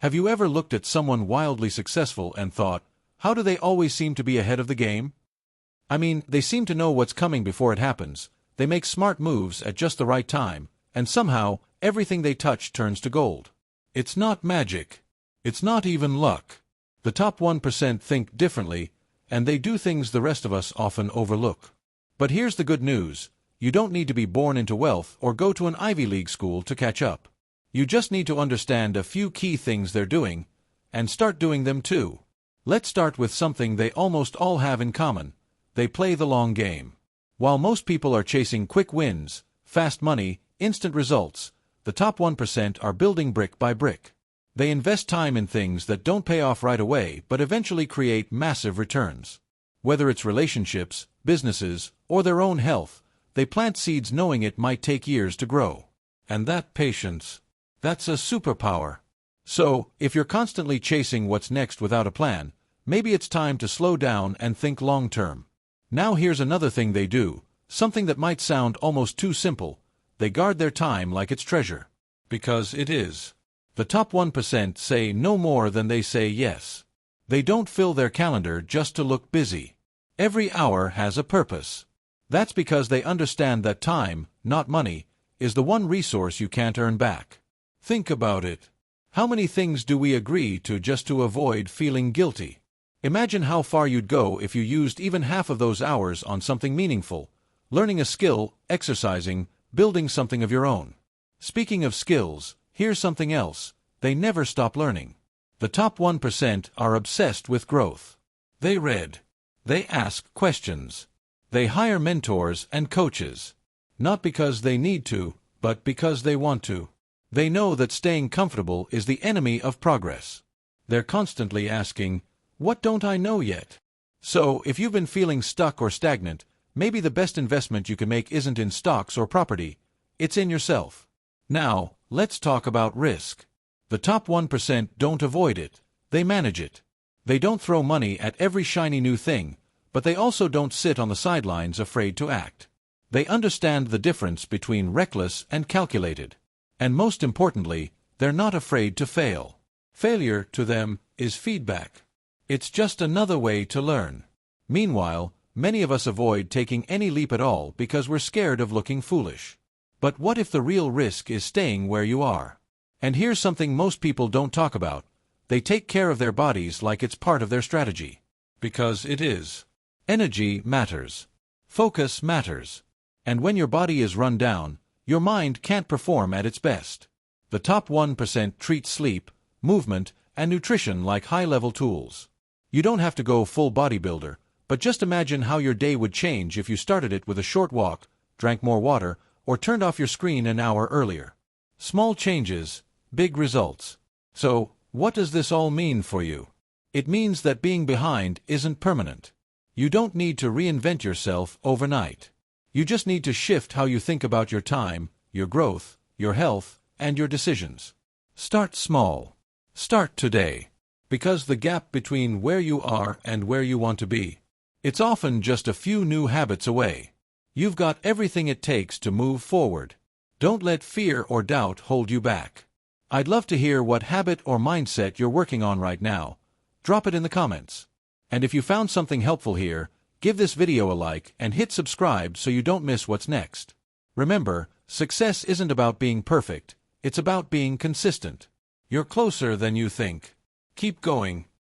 Have you ever looked at someone wildly successful and thought, how do they always seem to be ahead of the game? I mean, they seem to know what's coming before it happens, they make smart moves at just the right time, and somehow, everything they touch turns to gold. It's not magic. It's not even luck. The top 1% think differently, and they do things the rest of us often overlook. But here's the good news. You don't need to be born into wealth or go to an Ivy League school to catch up. You just need to understand a few key things they're doing, and start doing them too. Let's start with something they almost all have in common. They play the long game. While most people are chasing quick wins, fast money, instant results, the top 1% are building brick by brick. They invest time in things that don't pay off right away but eventually create massive returns. Whether it's relationships, businesses, or their own health, they plant seeds knowing it might take years to grow. And that patience, that's a superpower. So, if you're constantly chasing what's next without a plan, maybe it's time to slow down and think long-term. Now here's another thing they do, something that might sound almost too simple. They guard their time like it's treasure. Because it is. The top 1% say no more than they say yes. They don't fill their calendar just to look busy. Every hour has a purpose. That's because they understand that time, not money, is the one resource you can't earn back. Think about it. How many things do we agree to just to avoid feeling guilty? Imagine how far you'd go if you used even half of those hours on something meaningful, learning a skill, exercising, building something of your own. Speaking of skills, here's something else. They never stop learning. The top 1% are obsessed with growth. They read. They ask questions. They hire mentors and coaches. Not because they need to, but because they want to. They know that staying comfortable is the enemy of progress. They're constantly asking, what don't I know yet? So, if you've been feeling stuck or stagnant, maybe the best investment you can make isn't in stocks or property, it's in yourself. Now, let's talk about risk. The top 1% don't avoid it, they manage it. They don't throw money at every shiny new thing, but they also don't sit on the sidelines afraid to act. They understand the difference between reckless and calculated. And most importantly, they're not afraid to fail. Failure, to them, is feedback. It's just another way to learn. Meanwhile, many of us avoid taking any leap at all because we're scared of looking foolish. But what if the real risk is staying where you are? And here's something most people don't talk about. They take care of their bodies like it's part of their strategy. Because it is. Energy matters. Focus matters. And when your body is run down, your mind can't perform at its best. The top 1% treat sleep, movement, and nutrition like high-level tools. You don't have to go full bodybuilder, but just imagine how your day would change if you started it with a short walk, drank more water, or turned off your screen an hour earlier. Small changes, big results. So, what does this all mean for you? It means that being behind isn't permanent. You don't need to reinvent yourself overnight. You just need to shift how you think about your time, your growth, your health, and your decisions. Start small. Start today. Because the gap between where you are and where you want to be, it's often just a few new habits away. You've got everything it takes to move forward. Don't let fear or doubt hold you back. I'd love to hear what habit or mindset you're working on right now. Drop it in the comments. And if you found something helpful here, give this video a like and hit subscribe so you don't miss what's next. Remember, success isn't about being perfect, it's about being consistent. You're closer than you think. Keep going.